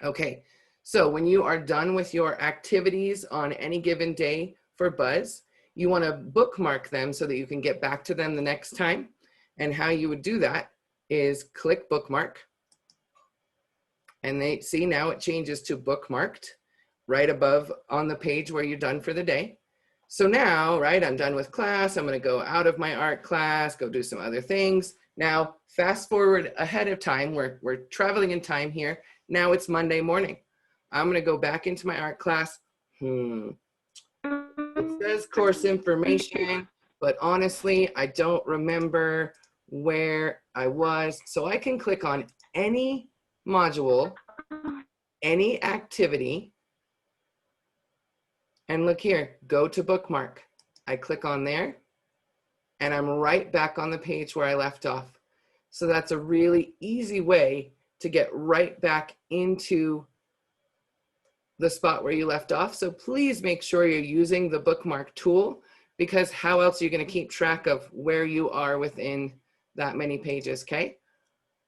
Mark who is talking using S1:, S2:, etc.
S1: Okay, so when you are done with your activities on any given day for Buzz, you want to bookmark them so that you can get back to them the next time. And how you would do that is click bookmark. And they see now it changes to bookmarked right above on the page where you're done for the day. So now, right, I'm done with class. I'm going to go out of my art class, go do some other things. Now, fast forward ahead of time. We're traveling in time here. Now it's Monday morning. I'm going to go back into my art class. It says course information, but honestly, I don't remember where I was. So I can click on any module, any activity, and look here, go to bookmark. I click on there and I'm right back on the page where I left off. So that's a really easy way to get right back into the spot where you left off. So please make sure you're using the bookmark tool, because how else are you going to keep track of where you are within that many pages, okay?